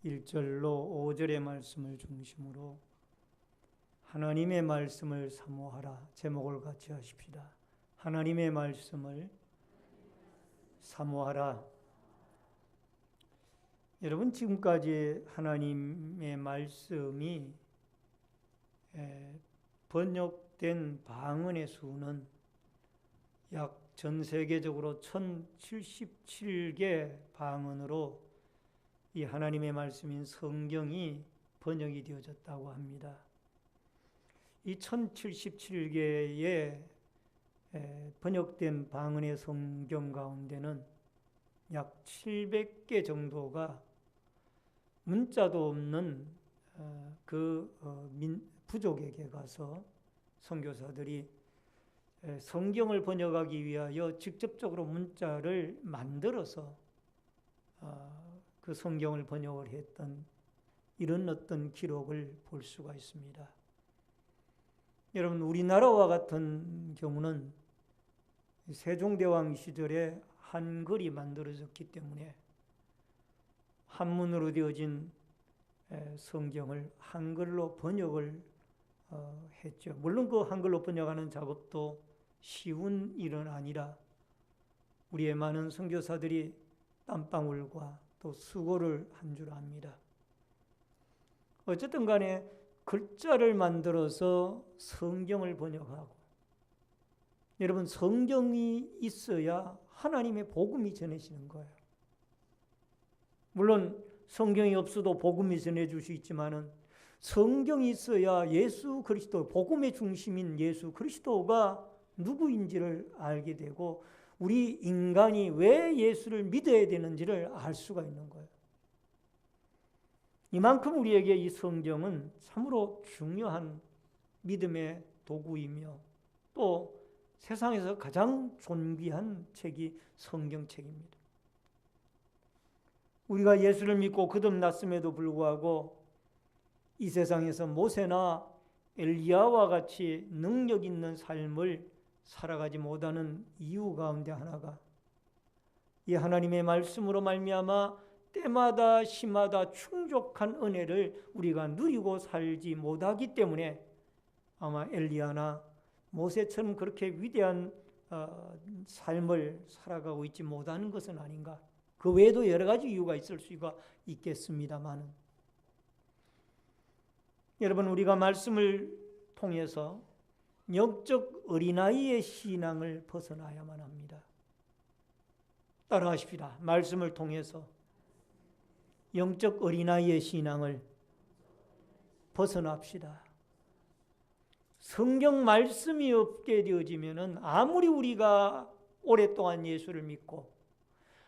1절로 5절의 말씀을 중심으로 하나님의 말씀을 사모하라 제목을 같이 하십시다. 하나님의 말씀을 사모하라. 여러분, 지금까지 하나님의 말씀이 번역된 방언의 수는 약 전 세계적으로 1077개 방언으로 이 하나님의 말씀인 성경이 번역이 되어졌다고 합니다. 이 1077개의 번역된 방언의 성경 가운데는 약 700개 정도가 문자도 없는 부족에게 가서 선교사들이 성경을 번역하기 위하여 직접적으로 문자를 만들어서 그 성경을 번역을 했던 이런 어떤 기록을 볼 수가 있습니다. 여러분, 우리나라와 같은 경우는 세종대왕 시절에 한글이 만들어졌기 때문에 한문으로 되어진 성경을 한글로 번역을 했죠. 물론 그 한글로 번역하는 작업도 쉬운 일은 아니라 우리의 많은 선교사들이 땀방울과 또 수고를 한 줄 압니다. 어쨌든 간에 글자를 만들어서 성경을 번역하고, 여러분, 성경이 있어야 하나님의 복음이 전해지는 거예요. 물론 성경이 없어도 복음이 전해질 수 있지만은 성경이 있어야 예수 그리스도, 복음의 중심인 예수 그리스도가 누구인지를 알게 되고 우리 인간이 왜 예수를 믿어야 되는지를 알 수가 있는 거예요. 이만큼 우리에게 이 성경은 참으로 중요한 믿음의 도구이며 또 세상에서 가장 존귀한 책이 성경책입니다. 우리가 예수를 믿고 거듭났음에도 불구하고 이 세상에서 모세나 엘리야와 같이 능력 있는 삶을 살아가지 못하는 이유 가운데 하나가 이 하나님의 말씀으로 말미암아 때마다 시마다 충족한 은혜를 우리가 누리고 살지 못하기 때문에 아마 엘리야나 모세처럼 그렇게 위대한 삶을 살아가고 있지 못하는 것은 아닌가. 그 외에도 여러 가지 이유가 있을 수가 있겠습니다만, 여러분, 우리가 말씀을 통해서 영적 어린아이의 신앙을 벗어나야만 합니다. 따라하십시다. 말씀을 통해서 영적 어린아이의 신앙을 벗어납시다. 성경 말씀이 없게 되어지면은 아무리 우리가 오랫동안 예수를 믿고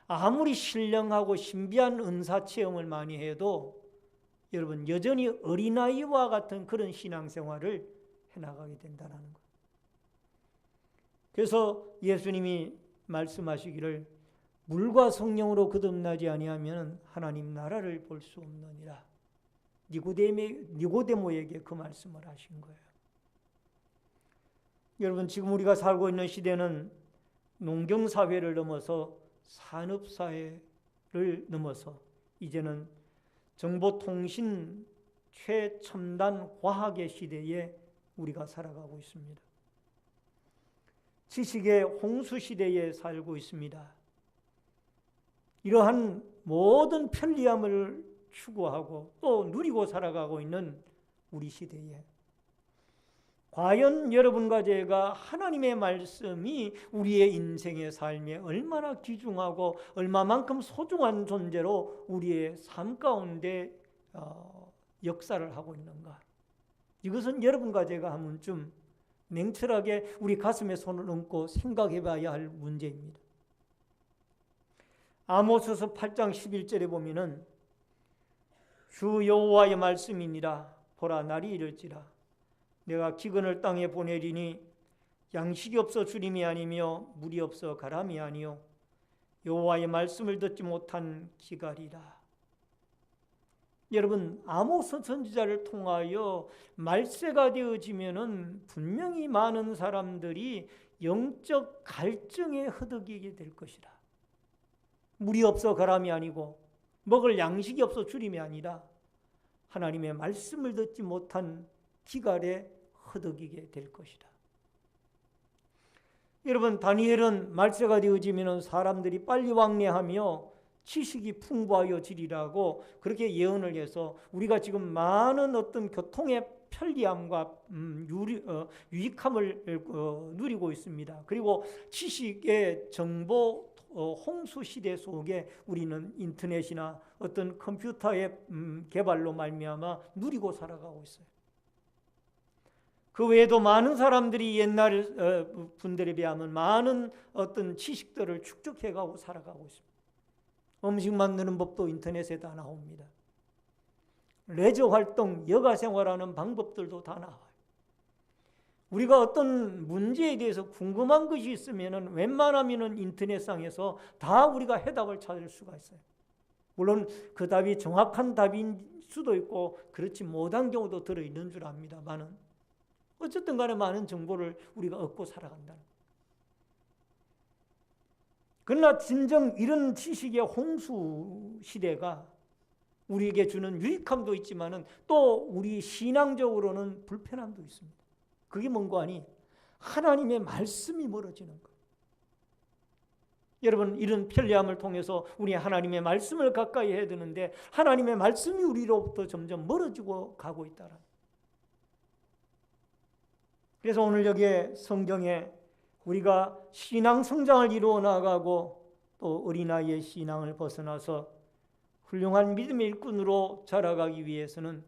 아무리 신령하고 신비한 은사 체험을 많이 해도 여러분, 여전히 어린아이와 같은 그런 신앙생활을 해나가게 된다는 것. 그래서 예수님이 말씀하시기를 물과 성령으로 거듭나지 아니하면 하나님 나라를 볼 수 없느니라. 니고데모에게 그 말씀을 하신 거예요. 여러분, 지금 우리가 살고 있는 시대는 농경사회를 넘어서 산업사회를 넘어서 이제는 정보통신 최첨단 과학의 시대에 우리가 살아가고 있습니다. 지식의 홍수시대에 살고 있습니다. 이러한 모든 편리함을 추구하고 또 누리고 살아가고 있는 우리 시대에 과연 여러분과 제가 하나님의 말씀이 우리의 인생의 삶에 얼마나 귀중하고 얼마만큼 소중한 존재로 우리의 삶 가운데 역사를 하고 있는가? 이것은 여러분과 제가 한 번쯤 냉철하게 우리 가슴에 손을 얹고 생각해 봐야 할 문제입니다. 아모스서 8장 11절에 보면은 주 여호와의 말씀이니라. 보라, 날이 이를지라 내가 기근을 땅에 보내리니 양식이 없어 주림이 아니며 물이 없어 가람이 아니요 여호와의 말씀을 듣지 못한 기갈이라. 여러분, 아모스 선지자를 통하여 말세가 되어지면은 분명히 많은 사람들이 영적 갈증에 허덕이게 될 것이라. 물이 없어 가람이 아니고 먹을 양식이 없어 줄임이 아니라 하나님의 말씀을 듣지 못한 기갈에 허덕이게 될 것이다. 여러분, 다니엘은 말세가 되어지면 사람들이 빨리 왕래하며 지식이 풍부하여 지리라고 그렇게 예언을 해서 우리가 지금 많은 어떤 교통의 편리함과 유익함을 누리고 있습니다. 그리고 지식의 정보 홍수 시대 속에 우리는 인터넷이나 어떤 컴퓨터의 개발로 말미암아 누리고 살아가고 있어요. 그 외에도 많은 사람들이 옛날 분들에 비하면 많은 어떤 지식들을 축적해가고 살아가고 있습니다. 음식 만드는 법도 인터넷에 다 나옵니다. 레저 활동, 여가 생활하는 방법들도 다 나와요. 우리가 어떤 문제에 대해서 궁금한 것이 있으면 웬만하면 인터넷상에서 다 우리가 해답을 찾을 수가 있어요. 물론 그 답이 정확한 답인 수도 있고 그렇지 못한 경우도 들어있는 줄 압니다만은 어쨌든 간에 많은 정보를 우리가 얻고 살아간다. 그러나 진정 이런 지식의 홍수 시대가 우리에게 주는 유익함도 있지만은 또 우리 신앙적으로는 불편함도 있습니다. 그게 뭔가 하니 하나님의 말씀이 멀어지는 거예요. 여러분, 이런 편리함을 통해서 우리 하나님의 말씀을 가까이 해야 되는데 하나님의 말씀이 우리로부터 점점 멀어지고 가고 있다라. 그래서 오늘 여기에 성경에 우리가 신앙 성장을 이루어 나가고 또 어린아이의 신앙을 벗어나서 훌륭한 믿음의 일꾼으로 자라가기 위해서는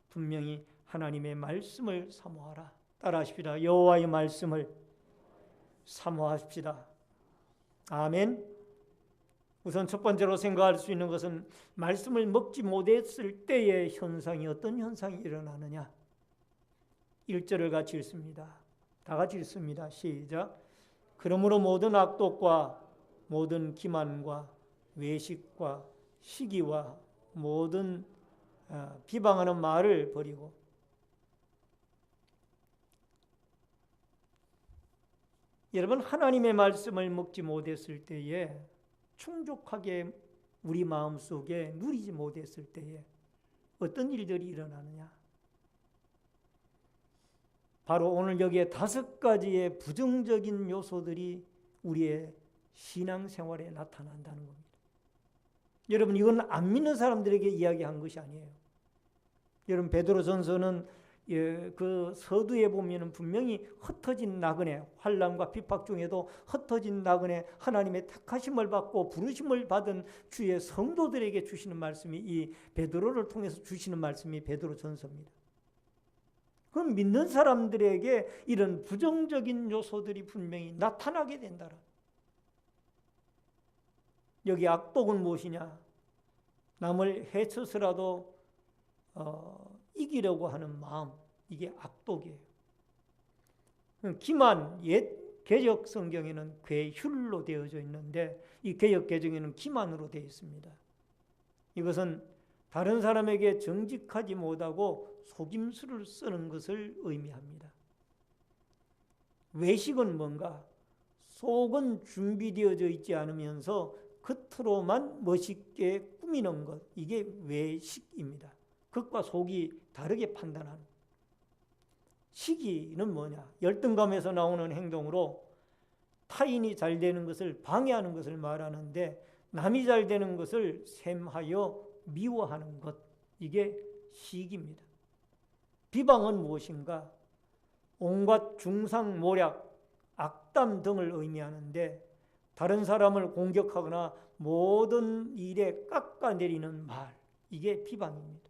분명히 하나님의 말씀을 사모하라. 따라하십시다. 여호와의 말씀을 사모하십시다. 아멘. 우선 첫 번째로 생각할 수 있는 것은 말씀을 먹지 못했을 때의 현상이 어떤 현상이 일어나느냐. 1절을 같이 읽습니다. 다 같이 읽습니다. 시작. 그러므로 모든 악독과 모든 기만과 외식과 시기와 모든 비방하는 말을 버리고 여러분, 하나님의 말씀을 먹지 못했을 때에 충족하게 우리 마음속에 누리지 못했을 때에 어떤 일들이 일어나느냐. 바로 오늘 여기에 5가지의 부정적인 요소들이 우리의 신앙생활에 나타난다는 겁니다. 여러분, 이건 안 믿는 사람들에게 이야기한 것이 아니에요. 여러분, 베드로전서는 그 서두에 보면은 분명히 흩어진 나그네, 환난과 핍박 중에도 흩어진 나그네, 하나님의 택하심을 받고 부르심을 받은 주의 성도들에게 주시는 말씀이 이 베드로를 통해서 주시는 말씀이 베드로전서입니다. 그럼 믿는 사람들에게 이런 부정적인 요소들이 분명히 나타나게 된다. 여기 악독은 무엇이냐? 남을 해쳐서라도 이기려고 하는 마음, 이게 악독이에요. 기만, 옛 개역 성경에는 괴휼로 되어져 있는데 이 개역 개정에는 기만으로 되어 있습니다. 이것은 다른 사람에게 정직하지 못하고 속임수를 쓰는 것을 의미합니다. 외식은 뭔가? 속은 준비되어져 있지 않으면서 겉으로만 멋있게 꾸미는 것, 이게 외식입니다. 겉과 속이 다르게 판단하는. 시기는 뭐냐? 열등감에서 나오는 행동으로 타인이 잘 되는 것을 방해하는 것을 말하는데 남이 잘 되는 것을 셈하여 미워하는 것, 이게 시기입니다. 비방은 무엇인가? 온갖 중상모략, 악담 등을 의미하는데 다른 사람을 공격하거나 모든 일에 깎아내리는 말, 이게 비방입니다.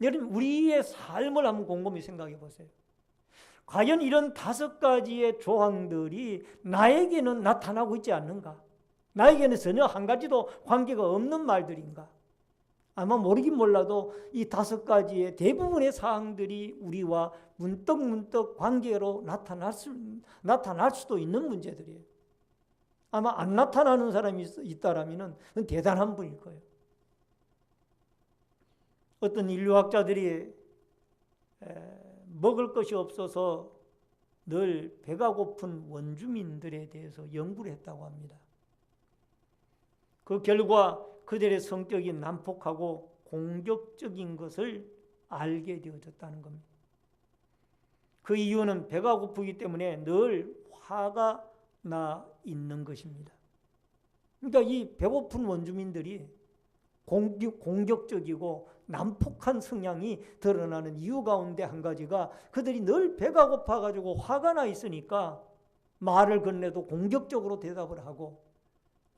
여러분, 우리의 삶을 한번 곰곰이 생각해 보세요. 과연 이런 5가지의 조항들이 나에게는 나타나고 있지 않는가? 나에게는 전혀 한 가지도 관계가 없는 말들인가? 아마 모르긴 몰라도 이 5가지의 대부분의 사항들이 우리와 문득문득 관계로 나타날 수도 있는 문제들이에요. 아마 안 나타나는 사람이 있다라면 대단한 분일 거예요. 어떤 인류학자들이 먹을 것이 없어서 늘 배가 고픈 원주민들에 대해서 연구를 했다고 합니다. 그 결과 그들의 성격이 난폭하고 공격적인 것을 알게 되어졌다는 겁니다. 그 이유는 배가 고프기 때문에 늘 화가 나 있는 것입니다. 그러니까 이 배고픈 원주민들이 공격적이고 난폭한 성향이 드러나는 이유 가운데 한 가지가 그들이 늘 배가 고파가지고 화가 나 있으니까 말을 건네도 공격적으로 대답을 하고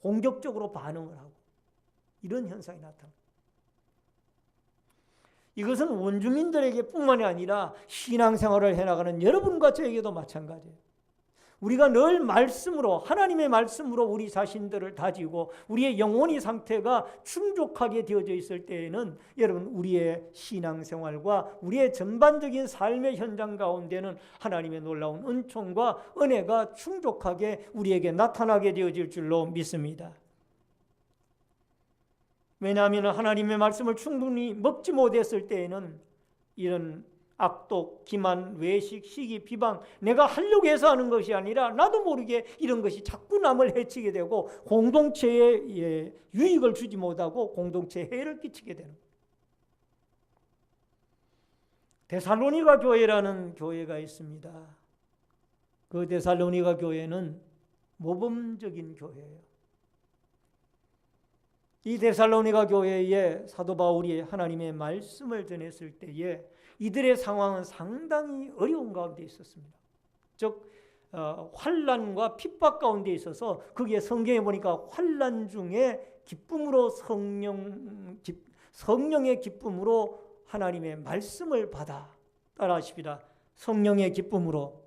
공격적으로 반응을 하고 이런 현상이 나타납니다. 이것은 원주민들에게 뿐만이 아니라 신앙생활을 해나가는 여러분과 저에게도 마찬가지예요. 우리가 늘 말씀으로, 하나님의 말씀으로 우리 자신들을 다지고 우리의 영혼의 상태가 충족하게 되어져 있을 때에는 여러분 우리의 신앙생활과 우리의 전반적인 삶의 현장 가운데는 하나님의 놀라운 은총과 은혜가 충족하게 우리에게 나타나게 되어질 줄로 믿습니다. 왜냐하면 하나님의 말씀을 충분히 먹지 못했을 때에는 이런 악독, 기만, 외식, 시기, 비방 내가 하려고 해서 하는 것이 아니라 나도 모르게 이런 것이 자꾸 남을 해치게 되고 공동체에 유익을 주지 못하고 공동체에 해를 끼치게 되는 거예요. 데살로니가 교회라는 교회가 있습니다. 그 데살로니가 교회는 모범적인 교회예요. 이 데살로니가 교회에 사도 바울이 하나님의 말씀을 전했을 때에 이들의 상황은 상당히 어려운 가운데 있었습니다. 즉 환난과 핍박 가운데 있어서 거기에 성경에 보니까 환난 중에 기쁨으로 성령의 기쁨으로 하나님의 말씀을 받아 따라하십니다. 성령의 기쁨으로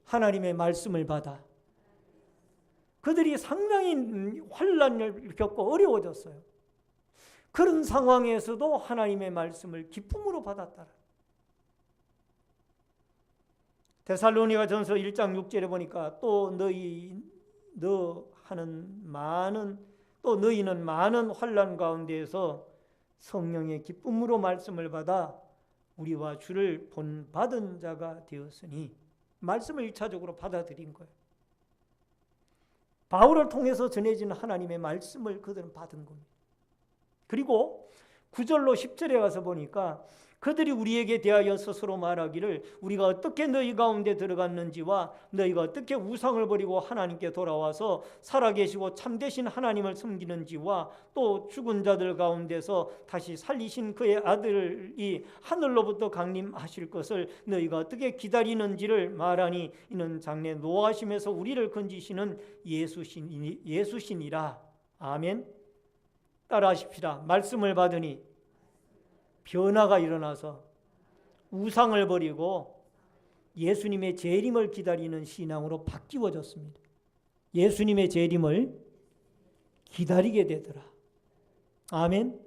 하나님의 말씀을 받아 그들이 상당히 환난을 겪고 어려워졌어요. 그런 상황에서도 하나님의 말씀을 기쁨으로 받았다라. 데살로니가 전서 1장 6절에 보니까 또 너희는 많은 환난 가운데에서 성령의 기쁨으로 말씀을 받아 우리와 주를 본받은 자가 되었으니 말씀을 1차적으로 받아들인 거예요. 바울을 통해서 전해진 하나님의 말씀을 그들은 받은 겁니다. 그리고 9절로 10절에 가서 보니까 그들이 우리에게 대하여 스스로 말하기를 우리가 어떻게 너희 가운데 들어갔는지와 너희가 어떻게 우상을 버리고 하나님께 돌아와서 살아계시고 참되신 하나님을 섬기는지와 또 죽은 자들 가운데서 다시 살리신 그의 아들이 하늘로부터 강림하실 것을 너희가 어떻게 기다리는지를 말하니 이는 장래 노하심에서 우리를 건지시는 예수시니라. 아멘. 따라하십시다. 말씀을 받으니 변화가 일어나서 우상을 버리고 예수님의 재림을 기다리는 신앙으로 바뀌어졌습니다. 예수님의 재림을 기다리게 되더라. 아멘.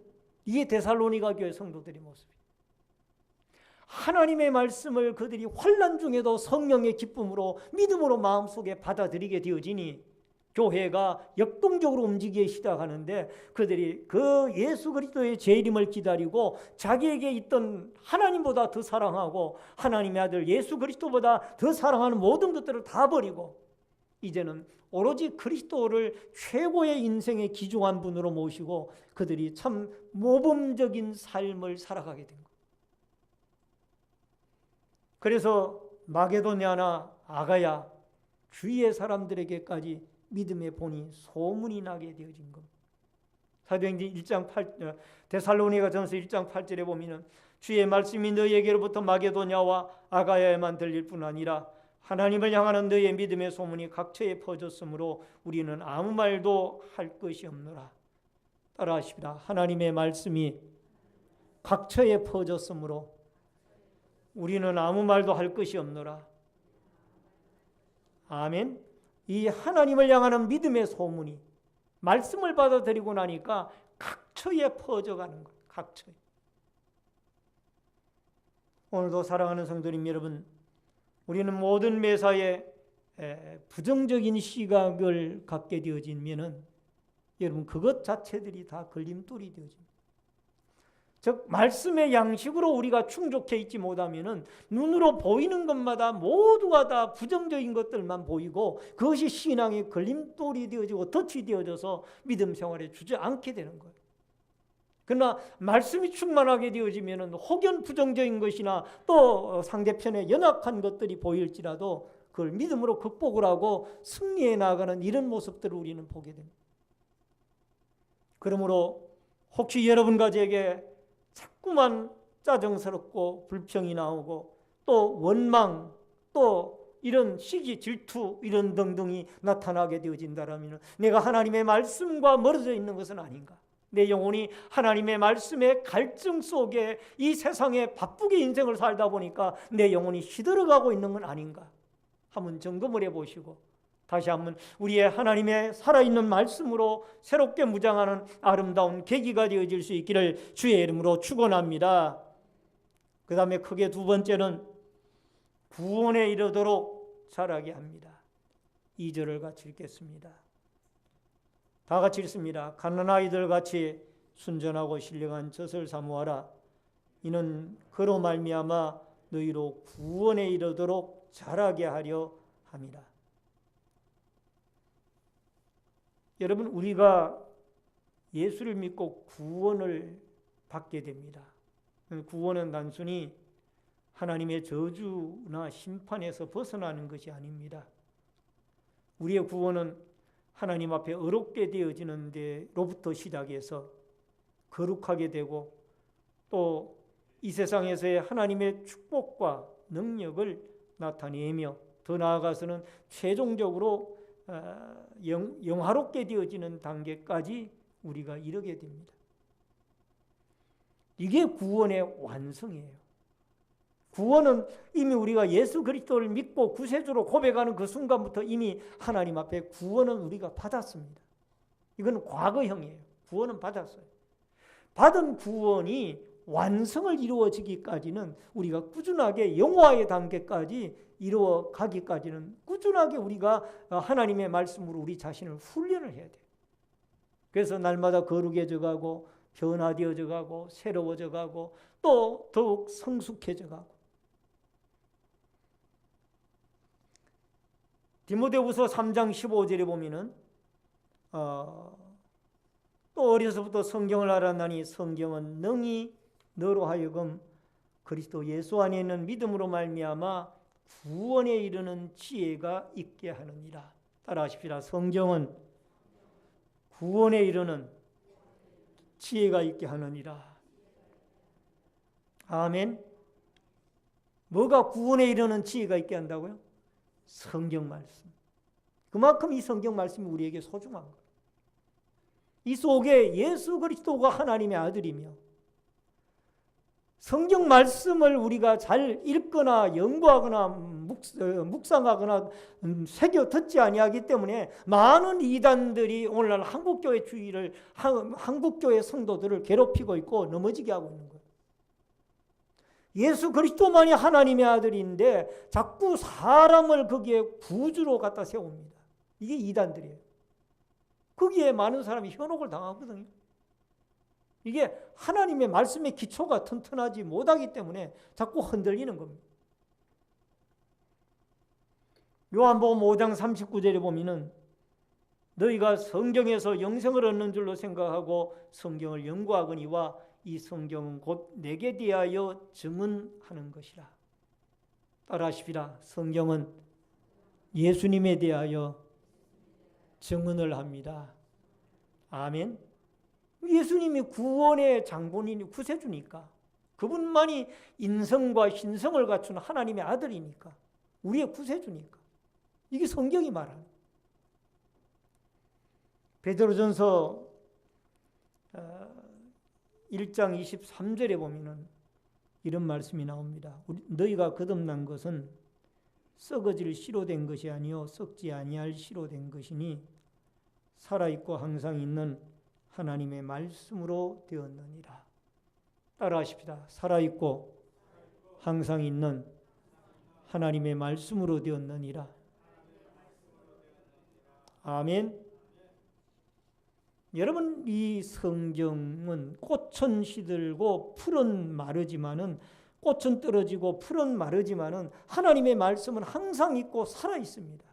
이게 데살로니가 교회 성도들의 모습이에요. 하나님의 말씀을 그들이 환난 중에도 성령의 기쁨으로 믿음으로 마음속에 받아들이게 되어지니 교회가 역동적으로 움직이기 시작하는데 그들이 그 예수 그리스도의 재림을 기다리고 자기에게 있던 하나님보다 더 사랑하고 하나님의 아들 예수 그리스도보다 더 사랑하는 모든 것들을 다 버리고 이제는 오로지 그리스도를 최고의 인생의 귀중한 분으로 모시고 그들이 참 모범적인 삶을 살아가게 된 거예요. 그래서 마게도냐나 아가야 주위의 사람들에게까지 믿음의 본이 소문이 나게 되어진 겁니다. 사도행전 1장 8 데살로니가 전서 1장 8절에 보면은 주의 말씀이 너희에게로부터 마게도냐와 아가야에만 들릴 뿐 아니라 하나님을 향하는 너희의 믿음의 소문이 각처에 퍼졌으므로 우리는 아무 말도 할 것이 없노라. 따라하십니다. 하나님의 말씀이 각처에 퍼졌으므로 우리는 아무 말도 할 것이 없노라. 아멘. 이 하나님을 향하는 믿음의 소문이 말씀을 받아들이고 나니까 각처에 퍼져가는 거예요. 각처에. 오늘도 사랑하는 성도님 여러분, 우리는 모든 매사에 부정적인 시각을 갖게 되어지면은 여러분 그것 자체들이 다 걸림돌이 되어집니다. 즉 말씀의 양식으로 우리가 충족해 있지 못하면은 눈으로 보이는 것마다 모두가 다 부정적인 것들만 보이고 그것이 신앙의 걸림돌이 되어지고 덫이 되어져서 믿음 생활에 주저앉게 되는 거예요. 그러나 말씀이 충만하게 되어지면은 혹연 부정적인 것이나 또 상대편의 연약한 것들이 보일지라도 그걸 믿음으로 극복을 하고 승리해 나가는 이런 모습들을 우리는 보게 됩니다. 그러므로 혹시 여러분 가족에게 자꾸만 짜증스럽고 불평이 나오고 또 원망 또 이런 시기 질투 이런 등등이 나타나게 되어진다면 내가 하나님의 말씀과 멀어져 있는 것은 아닌가? 내 영혼이 하나님의 말씀의 갈증 속에 이 세상에 바쁘게 인생을 살다 보니까 내 영혼이 시들어가고 있는 건 아닌가? 한번 점검을 해보시고 다시 한번 우리의 하나님의 살아있는 말씀으로 새롭게 무장하는 아름다운 계기가 되어질 수 있기를 주의 이름으로 축원합니다. 그 다음에 크게 두 번째는 구원에 이르도록 자라게 합니다. 2절을 같이 읽겠습니다. 다 같이 읽습니다. 갓난아이들 같이 순전하고 신령한 젖을 사모하라. 이는 그로 말미암아 너희로 구원에 이르도록 자라게 하려 함이라. 여러분, 우리가 예수를 믿고 구원을 받게 됩니다. 구원은 단순히 하나님의 저주나 심판에서 벗어나는 것이 아닙니다. 우리의 구원은 하나님 앞에 의롭게 되어지는 데로부터 시작해서 거룩하게 되고 또 이 세상에서의 하나님의 축복과 능력을 나타내며 더 나아가서는 최종적으로 영화롭게 되어지는 단계까지 우리가 이르게 됩니다. 이게 구원의 완성이에요. 구원은 이미 우리가 예수 그리스도를 믿고 구세주로 고백하는 그 순간부터 이미 하나님 앞에 구원은 우리가 받았습니다. 이건 과거형이에요. 구원은 받았어요. 받은 구원이 완성을 이루어지기까지는 우리가 꾸준하게 영화의 단계까지 이루어 가기까지는 꾸준하게 우리가 하나님의 말씀으로 우리 자신을 훈련을 해야 돼요. 그래서 날마다 거룩해져 가고 변화되어져 가고 새로워져 가고 또 더욱 성숙해져 가고. 디모데후서 3장 15절에 보면은 또 어려서부터 성경을 알았나니 성경은 능히 너로 하여금 그리스도 예수 안에 있는 믿음으로 말미암아 구원에 이르는 지혜가 있게 하느니라. 따라하십시다. 성경은 구원에 이르는 지혜가 있게 하느니라. 아멘. 뭐가 구원에 이르는 지혜가 있게 한다고요? 성경 말씀. 그만큼 이 성경 말씀이 우리에게 소중한 거예요. 이 속에 예수 그리스도가 하나님의 아들이며 성경 말씀을 우리가 잘 읽거나 연구하거나 묵상하거나 새겨 듣지 아니하기 때문에 많은 이단들이 오늘날 한국교회 주의를 한국교회 성도들을 괴롭히고 있고 넘어지게 하고 있는 거예요. 예수 그리스도만이 하나님의 아들인데 자꾸 사람을 거기에 구주로 갖다 세웁니다. 이게 이단들이에요. 거기에 많은 사람이 현혹을 당하거든요. 이게 하나님의 말씀의 기초가 튼튼하지 못하기 때문에 자꾸 흔들리는 겁니다. 요한복음 5장 39절에 보면은 너희가 성경에서 영생을 얻는 줄로 생각하고 성경을 연구하거니와 이 성경은 곧 내게 대하여 증언하는 것이라. 따라하십시다. 성경은 예수님에 대하여 증언을 합니다. 아멘. 예수님이 구원의 장본인이 구세주니까 그분만이 인성과 신성을 갖춘 하나님의 아들이니까 우리의 구세주니까 이게 성경이 말하는 베드로전서 1장 23절에 보면은 이런 말씀이 나옵니다. 너희가 거듭난 것은 썩어질 씨로 된 것이 아니요 썩지 아니할 씨로 된 것이니 살아있고 항상 있는 하나님의 말씀으로 되었느니라. 따라하십시다. 살아있고 항상 있는 하나님의 말씀으로 되었느니라. 아멘. 여러분, 이 성경은 꽃은 시들고 풀은 마르지만은, 꽃은 떨어지고 풀은 마르지만은 하나님의 말씀은 항상 있고 살아 있습니다.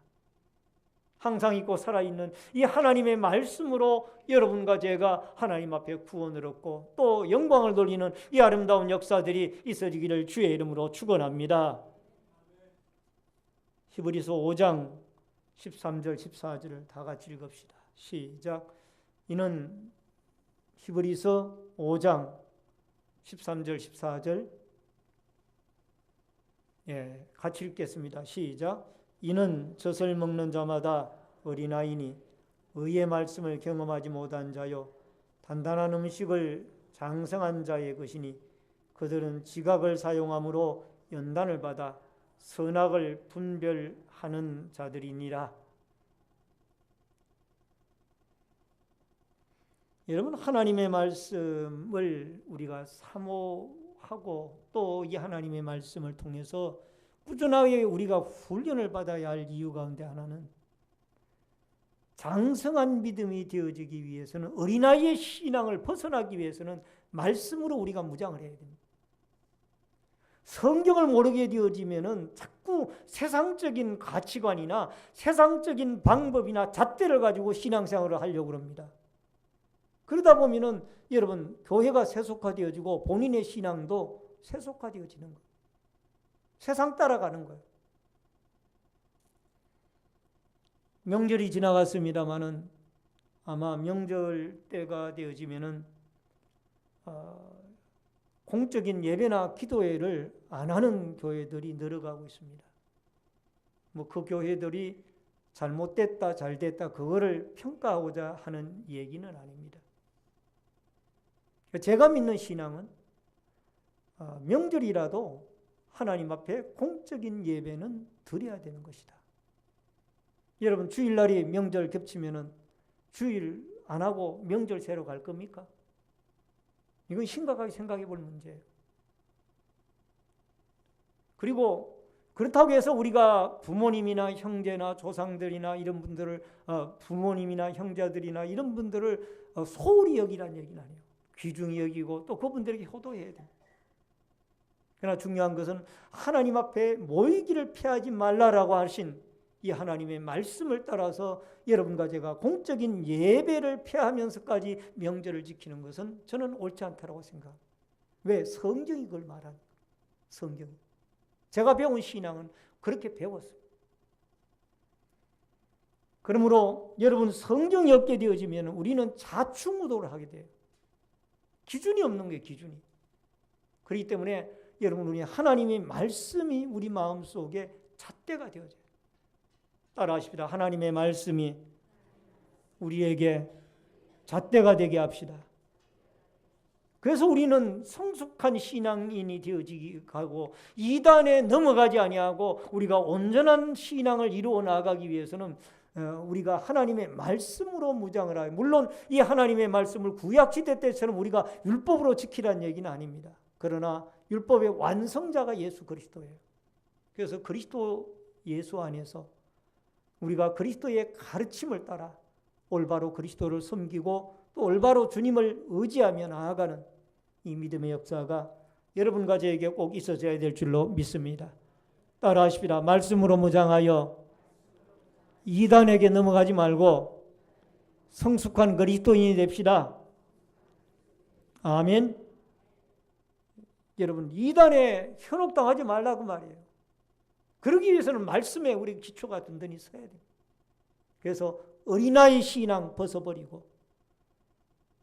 항상 있고 살아있는 이 하나님의 말씀으로 여러분과 제가 하나님 앞에 구원을 얻고 또 영광을 돌리는 이 아름다운 역사들이 있어지기를 주의 이름으로 축원합니다. 히브리서 5장 13절 14절을 다 같이 읽읍시다. 시작. 이는 히브리서 5장 13절 14절 같이 읽겠습니다. 시작. 이는 젖을 먹는 자마다 어린아이니 의의 말씀을 경험하지 못한 자요 단단한 음식을 장성한 자의 것이니 그들은 지각을 사용함으로 연단을 받아 선악을 분별하는 자들이니라. 여러분, 하나님의 말씀을 우리가 사모하고 또 이 하나님의 말씀을 통해서 꾸준하게 우리가 훈련을 받아야 할 이유 가운데 하나는 장성한 믿음이 되어지기 위해서는, 어린아이의 신앙을 벗어나기 위해서는 말씀으로 우리가 무장을 해야 됩니다. 성경을 모르게 되어지면은 자꾸 세상적인 가치관이나 세상적인 방법이나 잣대를 가지고 신앙생활을 하려고 합니다. 그러다 보면은 여러분, 교회가 세속화되어지고 본인의 신앙도 세속화되어지는 거예요. 세상 따라가는 거예요. 명절이 지나갔습니다마는 아마 명절 때가 되어지면은 공적인 예배나 기도회를 안 하는 교회들이 늘어가고 있습니다. 뭐 그 교회들이 잘못됐다, 잘됐다 그거를 평가하고자 하는 얘기는 아닙니다. 제가 믿는 신앙은 명절이라도 하나님 앞에 공적인 예배는 드려야 되는 것이다. 여러분, 주일날이 명절 겹치면은 주일 안 하고 명절 새로 갈 겁니까? 이건 심각하게 생각해 볼 문제예요. 그리고 그렇다고 해서 우리가 부모님이나 형제나 조상들이나 이런 분들을 부모님이나 형제들이나 이런 분들을 소홀히 여기라는 얘기는 아니에요. 귀중히 여기고 또 그분들에게 효도해야 돼요. 그러나 중요한 것은 하나님 앞에 모이기를 피하지 말라라고 하신 이 하나님의 말씀을 따라서 여러분과 제가 공적인 예배를 피하면서까지 명절을 지키는 것은 저는 옳지 않다고 생각합니다. 왜? 성경이 그걸 말하니까. 성경이. 제가 배운 신앙은 그렇게 배웠어요. 그러므로 여러분, 성경이 없게 되어지면 우리는 자충우도를 하게 돼요. 기준이 없는 거예요, 기준이. 그렇기 때문에 여러분, 우리 하나님의 말씀이 우리 마음속에 잣대가 되어져요. 따라하십시다. 하나님의 말씀이 우리에게 잣대가 되게 합시다. 그래서 우리는 성숙한 신앙인이 되어지기 하고 이단에 넘어가지 아니하고 우리가 온전한 신앙을 이루어 나가기 위해서는 우리가 하나님의 말씀으로 무장을 하여, 물론 이 하나님의 말씀을 구약시대 때처럼 우리가 율법으로 지키라는 얘기는 아닙니다. 그러나 율법의 완성자가 예수 그리스도예요. 그래서 그리스도 예수 안에서 우리가 그리스도의 가르침을 따라 올바로 그리스도를 섬기고 또 올바로 주님을 의지하며 나아가는 이 믿음의 역사가 여러분과 저에게 꼭 있어져야 될 줄로 믿습니다. 따라하십시다. 말씀으로 무장하여 이단에게 넘어가지 말고 성숙한 그리스도인이 됩시다. 아멘. 여러분, 이단에 현혹당하지 말라고 말이에요. 그러기 위해서는 말씀에 우리 기초가 든든히 서야 돼요. 그래서 어린아이 신앙 벗어버리고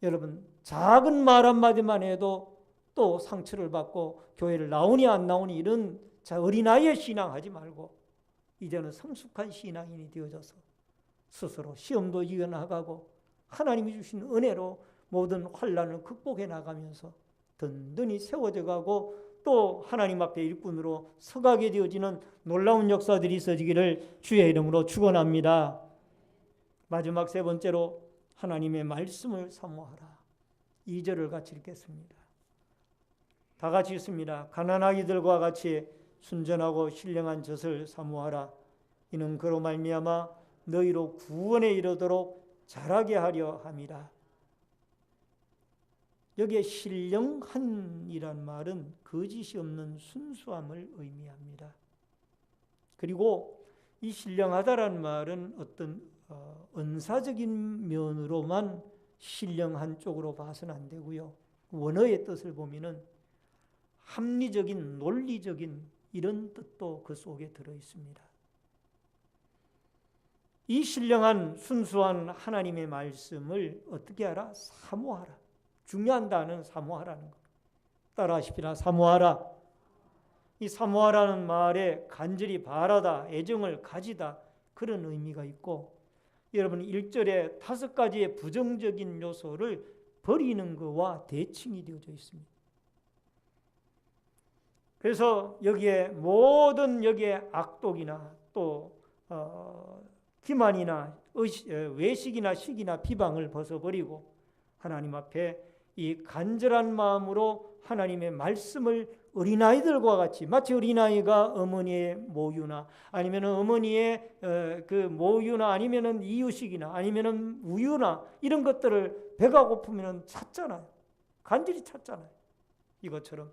여러분, 작은 말 한마디만 해도 또 상처를 받고 교회를 나오니 안 나오니 이런 어린아이의 신앙 하지 말고 이제는 성숙한 신앙인이 되어져서 스스로 시험도 이겨나가고 하나님이 주신 은혜로 모든 환난을 극복해 나가면서 든든히 세워져 가고 또 하나님 앞에 일꾼으로 서가게 되어지는 놀라운 역사들이 있어지기를 주의 이름으로 축원합니다. 마지막 세 번째로 하나님의 말씀을 사모하라. 2절을 같이 읽겠습니다. 다 같이 읽습니다. 가난아이들과 같이 순전하고 신령한 젖을 사모하라. 이는 그로 말미암아 너희로 구원에 이르도록 자라게 하려 함이라. 여기에 신령한이란 말은 거짓이 없는 순수함을 의미합니다. 그리고 이 신령하다라는 말은 어떤 은사적인 면으로만 신령한 쪽으로 봐서는 안 되고요. 원어의 뜻을 보면은 합리적인, 논리적인 이런 뜻도 그 속에 들어 있습니다. 이 신령한 순수한 하나님의 말씀을 어떻게 하라? 사모하라. 중요한 단어는 사모하라는 것. 따라하십시다. 사모하라. 이 사모하라는 말에 간절히 바라다, 애정을 가지다 그런 의미가 있고, 여러분 1절에 5가지의 부정적인 요소를 버리는 것과 대칭이 되어져 있습니다. 그래서 여기에 모든 여기에 악독이나 또 기만이나 외식이나 시기나 비방을 벗어버리고 하나님 앞에 이 간절한 마음으로 하나님의 말씀을 어린아이들과 같이, 마치 어린아이가 어머니의 모유나 아니면 어머니의 그 모유나 아니면 이유식이나 아니면 우유나 이런 것들을 배가 고프면 찾잖아요. 간절히 찾잖아요. 이것처럼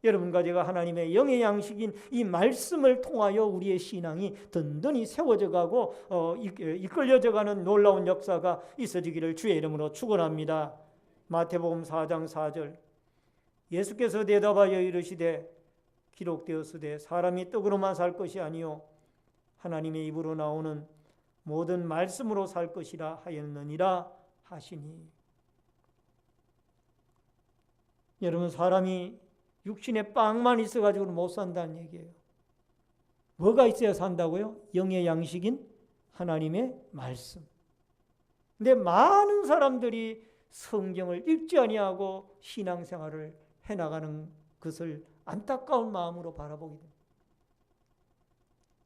여러분과 제가 하나님의 영의 양식인 이 말씀을 통하여 우리의 신앙이 든든히 세워져 가고 이끌려져 가는 놀라운 역사가 있어지기를 주의 이름으로 축원합니다. 마태복음 4장 4절, 예수께서 대답하여 이르시되 기록되었으되 사람이 떡으로만 살 것이 아니요 하나님의 입으로 나오는 모든 말씀으로 살 것이라 하였느니라 하시니. 여러분, 사람이 육신에 빵만 있어가지고 못 산다는 얘기예요. 뭐가 있어야 산다고요? 영의 양식인 하나님의 말씀. 근데 많은 사람들이 성경을 읽지 아니하고 신앙생활을 해나가는 것을 안타까운 마음으로 바라보게 됩니다.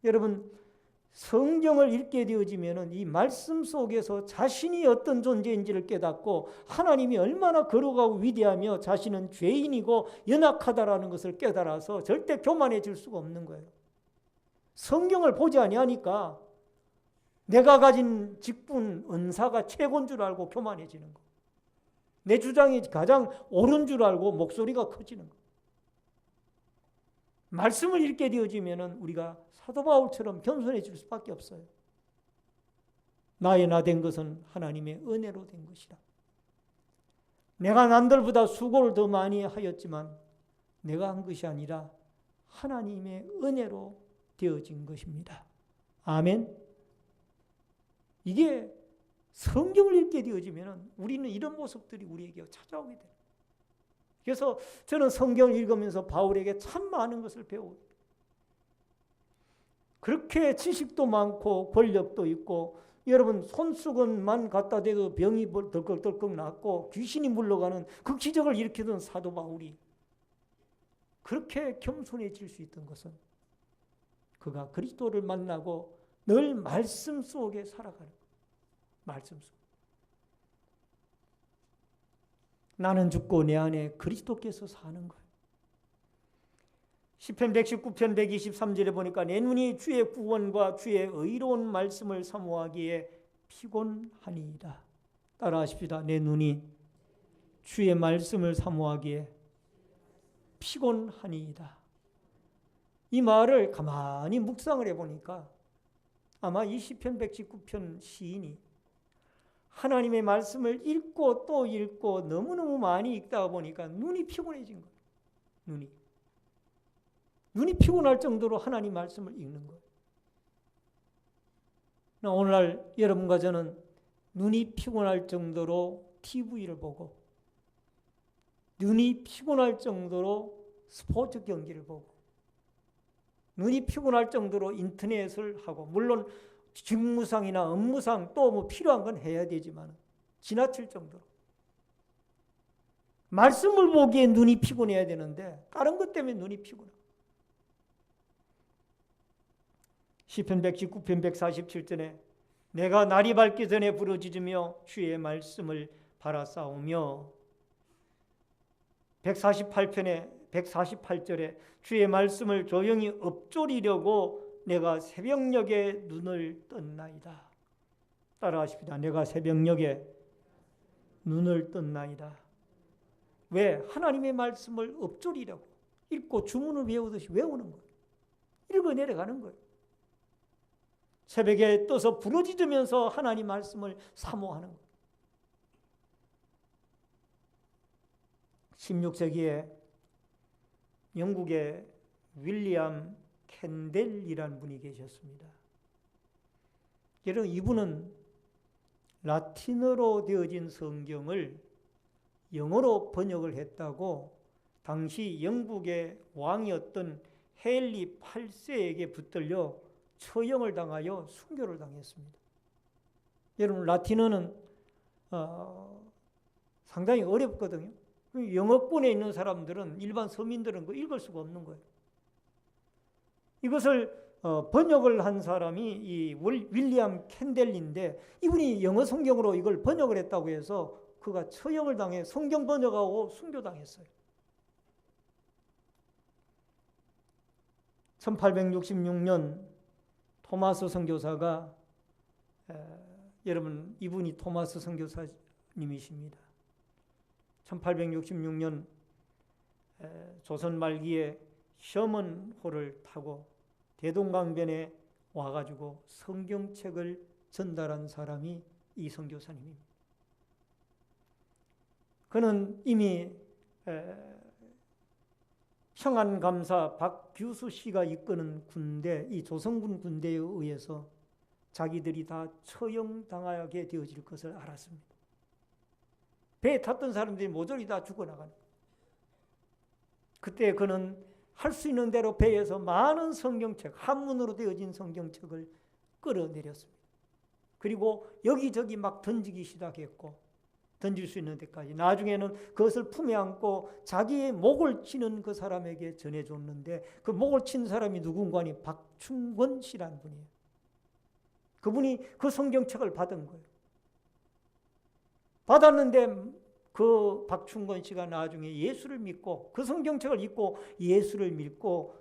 여러분, 성경을 읽게 되어지면 이 말씀 속에서 자신이 어떤 존재인지를 깨닫고 하나님이 얼마나 거룩하고 위대하며 자신은 죄인이고 연약하다라는 것을 깨달아서 절대 교만해질 수가 없는 거예요. 성경을 보지 아니하니까 내가 가진 직분, 은사가 최고인 줄 알고 교만해지는 거. 내 주장이 가장 옳은 줄 알고 목소리가 커지는 거. 말씀을 읽게 되어지면 우리가 사도 바울처럼 겸손해질 수밖에 없어요. 나의 나 된 것은 하나님의 은혜로 된 것이라. 내가 남들보다 수고를 더 많이 하였지만 내가 한 것이 아니라 하나님의 은혜로 되어진 것입니다. 아멘. 이게 성경을 읽게 되어지면 우리는 이런 모습들이 우리에게 찾아오게 돼요. 그래서 저는 성경을 읽으면서 바울에게 참 많은 것을 배워요. 그렇게 지식도 많고 권력도 있고, 여러분 손수건만 갖다 대도 병이 덜컥덜컥 낫고 귀신이 물러가는 그 기적을 일으키던 사도 바울이 그렇게 겸손해질 수 있던 것은 그가 그리스도를 만나고 늘 말씀 속에 살아가는 거예요. 말씀 속. 나는 죽고 내 안에 그리스도께서 사는 거예요. 시편 119편 123절에 보니까 내 눈이 주의 구원과 주의 의로운 말씀을 사모하기에 피곤하니이다. 따라하십시다. 내 눈이 주의 말씀을 사모하기에 피곤하니이다. 이 말을 가만히 묵상을 해보니까 아마 이 시편 119편 시인이 하나님의 말씀을 읽고 또 읽고 너무너무 많이 읽다 보니까 눈이 피곤해진 거예요. 눈이 피곤할 정도로 하나님 말씀을 읽는 거예요. 오늘날 여러분과 저는 눈이 피곤할 정도로 TV를 보고, 눈이 피곤할 정도로 스포츠 경기를 보고, 눈이 피곤할 정도로 인터넷을 하고, 물론 직무상이나 업무상 또 뭐 필요한 건 해야 되지만 지나칠 정도로 말씀을 보기에 눈이 피곤해야 되는데 다른 것 때문에 눈이 피곤해. 시편 119편 147절에 내가 날이 밝기 전에 부르짖으며 주의 말씀을 바라싸우며, 148절에 주의 말씀을 조용히 읊조리려고 내가 새벽녘에 눈을 떴나이다. 따라하십시다. 내가 새벽녘에 눈을 떴나이다. 왜? 하나님의 말씀을 읊조리려고 읽고 주문을 외우듯이 외우는 거예요. 읽어 내려가는 거예요. 새벽에 떠서 부르짖으면서 하나님 말씀을 사모하는 거예요. 16세기에 영국의 윌리엄 캔델이라는 분이 계셨습니다. 여러분, 이분은 라틴어로 되어진 성경을 영어로 번역을 했다고 당시 영국의 왕이었던 헨리 8세에게 붙들려 처형을 당하여 순교를 당했습니다. 여러분, 라틴어는 상당히 어렵거든요. 영어권에 있는 사람들은, 일반 서민들은 그 읽을 수가 없는 거예요. 이것을 번역을 한 사람이 이 윌리엄 캔델인데, 이분이 영어 성경으로 이걸 번역을 했다고 해서 그가 처형을 당해 성경 번역하고 순교당했어요. 1866년 토마스 선교사가, 여러분, 이분이 토마스 선교사님이십니다. 1866년 조선 말기에 셔먼호를 타고 대동강변에 와가지고 성경책을 전달한 사람이 이 선교사님입니다. 그는 이미 평안감사 박규수 씨가 이끄는 군대, 이 조선군 군대에 의해서 자기들이 다 처형당하게 되어질 것을 알았습니다. 배에 탔던 사람들이 모조리 다 죽어나가는 거예요. 그때 그는 할 수 있는 대로 배에서 많은 성경책, 한문으로 되어진 성경책을 끌어내렸습니다. 그리고 여기저기 막 던지기 시작했고, 던질 수 있는 데까지, 나중에는 그것을 품에 안고 자기의 목을 치는 그 사람에게 전해줬는데, 그 목을 친 사람이 누군가니 박충권 씨라는 분이에요. 그분이 그 성경책을 받은 거예요. 받았는데 그 박충권 씨가 나중에 예수를 믿고, 그 성경책을 읽고 예수를 믿고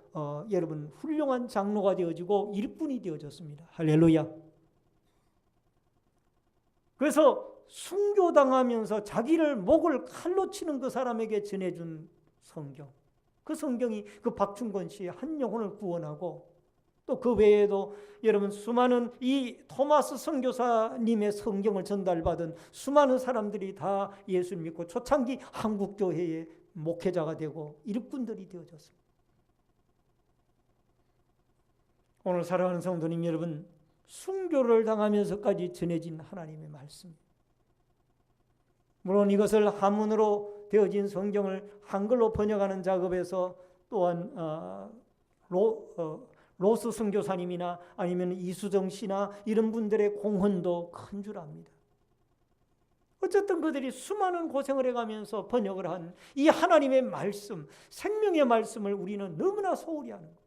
여러분, 훌륭한 장로가 되어지고 일꾼이 되어졌습니다. 할렐루야. 그래서 순교당하면서 자기를 목을 칼로 치는 그 사람에게 전해준 성경, 그 성경이 그 박충권 씨의 한 영혼을 구원하고, 또 그 외에도 여러분, 수많은 이 토마스 선교사님의 성경을 전달받은 수많은 사람들이 다 예수를 믿고 초창기 한국교회의 목회자가 되고 일꾼들이 되어졌습니다. 오늘 사랑하는 성도님 여러분, 순교를 당하면서까지 전해진 하나님의 말씀, 물론 이것을 한문으로 되어진 성경을 한글로 번역하는 작업에서 또한 로스 선교사님이나 아니면 이수정 씨나 이런 분들의 공헌도 큰 줄 압니다. 어쨌든 그들이 수많은 고생을 해가면서 번역을 한 이 하나님의 말씀, 생명의 말씀을 우리는 너무나 소홀히 하는 거예요.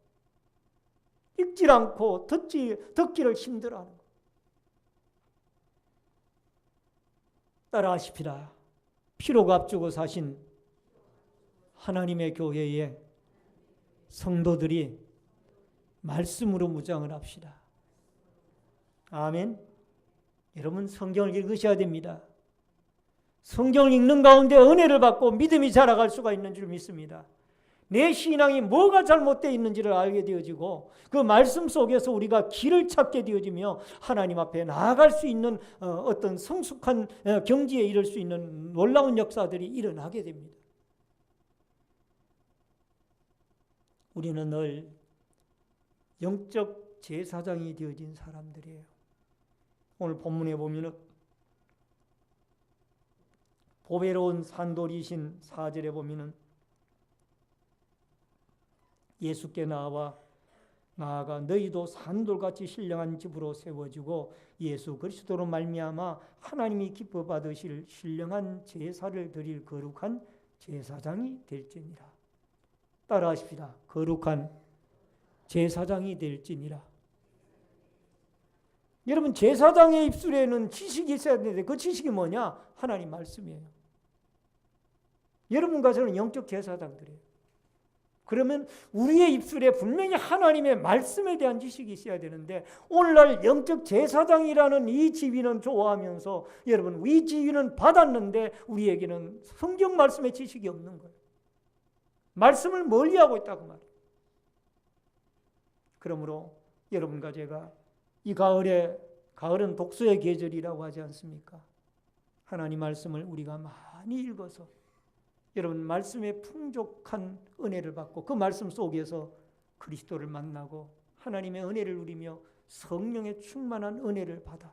읽질 않고 듣기를 힘들어하는 거예요. 따라하십시다. 피로 값주고 사신 하나님의 교회에 성도들이 말씀으로 무장을 합시다. 아멘. 여러분, 성경을 읽으셔야 됩니다. 성경을 읽는 가운데 은혜를 받고 믿음이 자라갈 수가 있는 줄 믿습니다. 내 신앙이 뭐가 잘못되어 있는지를 알게 되어지고, 그 말씀 속에서 우리가 길을 찾게 되어지며 하나님 앞에 나아갈 수 있는 어떤 성숙한 경지에 이를 수 있는 놀라운 역사들이 일어나게 됩니다. 우리는 늘 영적 제사장이 되어진 사람들이에요. 오늘 본문에 보면은 보배로운 산돌이신 4절에 보면은 예수께 나아가 너희도 산돌같이 신령한 집으로 세워지고 예수 그리스도로 말미암아 하나님이 기뻐 받으실 신령한 제사를 드릴 거룩한 제사장이 될지니라. 따라하십시다. 거룩한 제사장이 될지니라. 여러분, 제사장의 입술에는 지식이 있어야 되는데 그 지식이 뭐냐? 하나님 말씀이에요. 여러분과 저는 영적 제사장들이에요. 그러면 우리의 입술에 분명히 하나님의 말씀에 대한 지식이 있어야 되는데 오늘날 영적 제사장이라는 이 지위는 좋아하면서 여러분 이 지위는 받았는데 우리에게는 성경 말씀의 지식이 없는 거예요. 말씀을 멀리하고 있다고 말이에요. 그러므로 여러분과 제가 이 가을은 독서의 계절이라고 하지 않습니까? 하나님 말씀을 우리가 많이 읽어서 여러분 말씀의 풍족한 은혜를 받고 그 말씀 속에서 그리스도를 만나고 하나님의 은혜를 누리며 성령의 충만한 은혜를 받아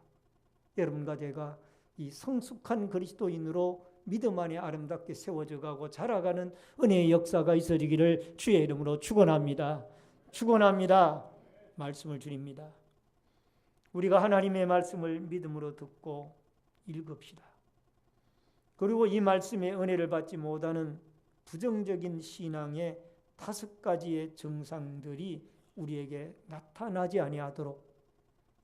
여러분과 제가 이 성숙한 그리스도인으로 믿음 안에 아름답게 세워져 가고 자라가는 은혜의 역사가 있어지기를 주의 이름으로 축원합니다. 축원합니다. 말씀을 드립니다. 우리가 하나님의 말씀을 믿음으로 듣고 읽읍시다. 그리고 이 말씀의 은혜를 받지 못하는 부정적인 신앙의 5가지의 증상들이 우리에게 나타나지 아니하도록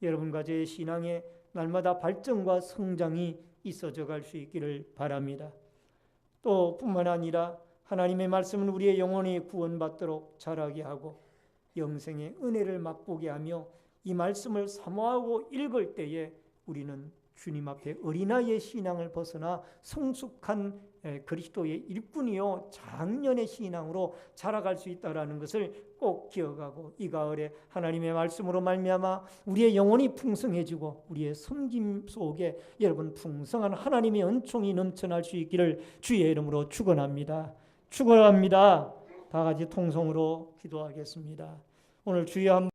여러분과 제 신앙의 날마다 발전과 성장이 있어져 갈 수 있기를 바랍니다. 또 뿐만 아니라 하나님의 말씀은 우리의 영혼이 구원받도록 자라게 하고 영생의 은혜를 맛보게 하며 이 말씀을 사모하고 읽을 때에 우리는 주님 앞에 어린아이의 신앙을 벗어나 성숙한 그리스도의 일꾼이요 장년의 신앙으로 자라갈 수 있다는 것을 꼭 기억하고 이 가을에 하나님의 말씀으로 말미암아 우리의 영혼이 풍성해지고 우리의 섬김 속에 여러분 풍성한 하나님의 은총이 넘쳐날 수 있기를 주의 이름으로 축원합니다. 축원합니다. 다 같이 통성으로 기도하겠습니다. 오늘 주여 한번